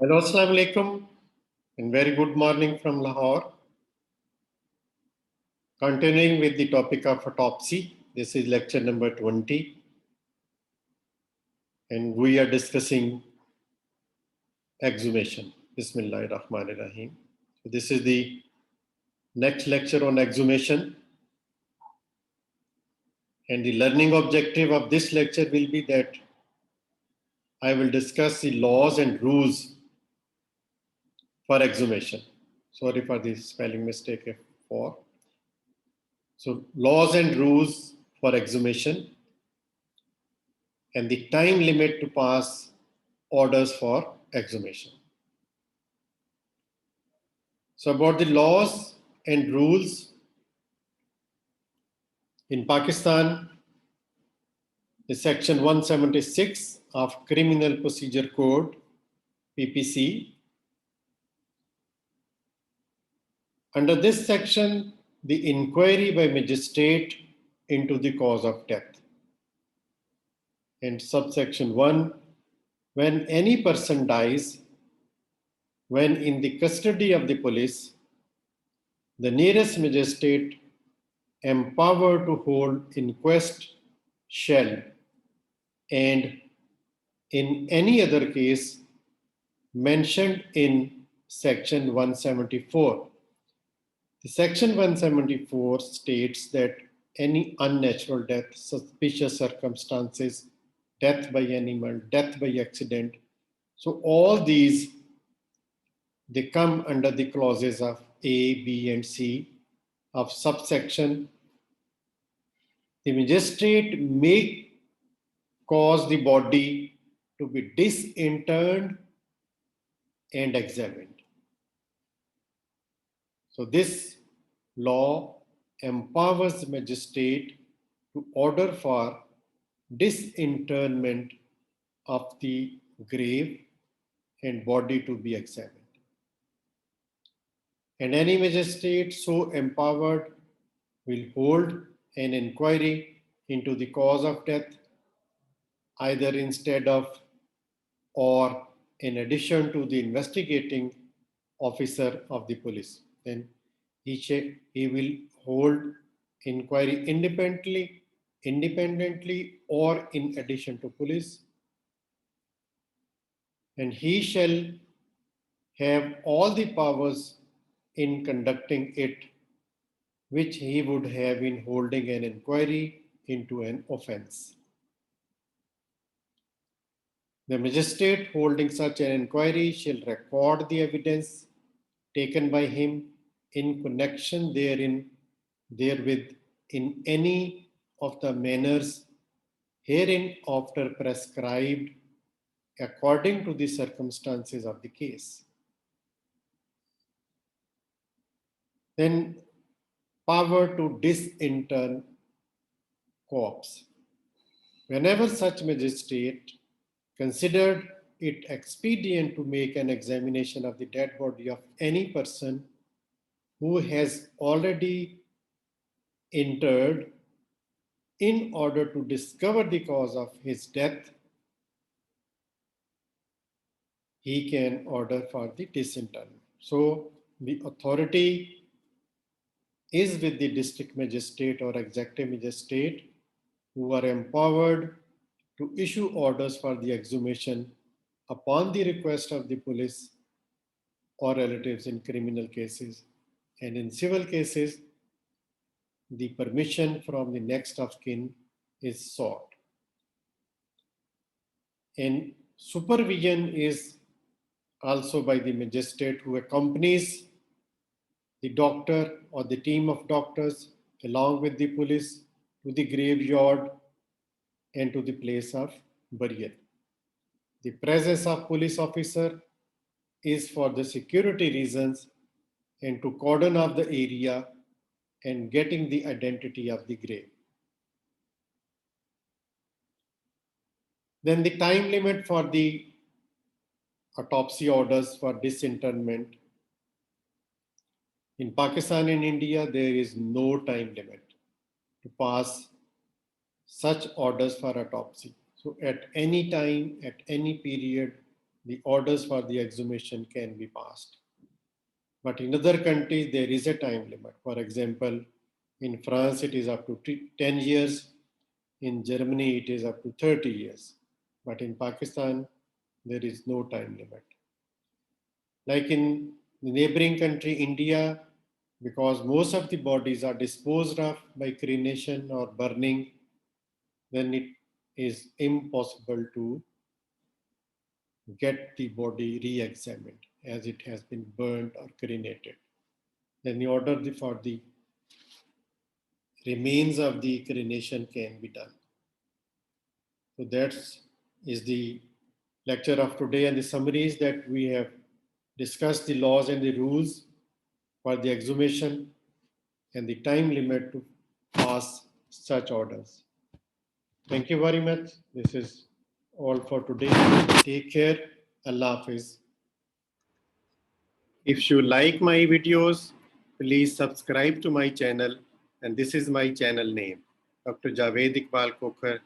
Hello, Assalamu alaikum, and very good morning from Lahore. Continuing with the topic of autopsy, this is lecture number 20, and we are discussing exhumation. Bismillahir Rahmanir Rahim. So this is the next lecture on exhumation, and the learning objective of this lecture will be that I will discuss the laws and rules for exhumation. Sorry for the spelling mistake for. So laws and rules for exhumation and the time limit to pass orders for exhumation. So about the laws and rules in Pakistan, the section 176 of Criminal Procedure Code, PPC. Under this section, the inquiry by magistrate into the cause of death. And subsection 1, when any person dies, when in the custody of the police, the nearest magistrate empowered to hold inquest shall, and in any other case mentioned in section 174. The section 174 states that any unnatural death, suspicious circumstances, death by animal, death by accident, so all these, they come under the clauses of A, B, and C of subsection. The magistrate may cause the body to be disinterred and examined. So this law empowers the magistrate to order for disinterment of the grave and body to be examined. And any magistrate so empowered will hold an inquiry into the cause of death, either instead of or in addition to the investigating officer of the police. Then he will hold inquiry independently or in addition to police. And he shall have all the powers in conducting it which he would have in holding an inquiry into an offense. The magistrate holding such an inquiry shall record the evidence taken by him in connection therewith in any of the manners hereinafter prescribed according to the circumstances of the case. Then power to disinter corpse. Whenever such magistrate considered it expedient to make an examination of the dead body of any person who has already interred in order to discover the cause of his death, he can order for the disinterment. So the authority is with the district magistrate or executive magistrate, who are empowered to issue orders for the exhumation upon the request of the police or relatives in criminal cases. And in civil cases, the permission from the next of kin is sought. And supervision is also by the magistrate, who accompanies the doctor or the team of doctors along with the police to the graveyard and to the place of burial. The presence of police officer is for the security reasons and to cordon off the area and getting the identity of the grave. Then the time limit for the autopsy orders for disinterment. In Pakistan and India, there is no time limit to pass such orders for autopsy. So at any time, at any period, the orders for the exhumation can be passed. But in other countries, there is a time limit. For example, in France, it is up to 10 years. In Germany, it is up to 30 years. But in Pakistan, there is no time limit. Like in the neighboring country, India, because most of the bodies are disposed of by cremation or burning, then it is impossible to get the body re-examined as it has been burned or cremated. Then the order for the remains of the cremation can be done. So that is the lecture of today, and the summary is that we have discussed the laws and the rules for the exhumation and the time limit to pass such orders. Thank you very much. This is all for today. Take care. Allah Hafiz. If you like my videos, please subscribe to my channel. And this is my channel name, Dr. Javed Iqbal Kokhar.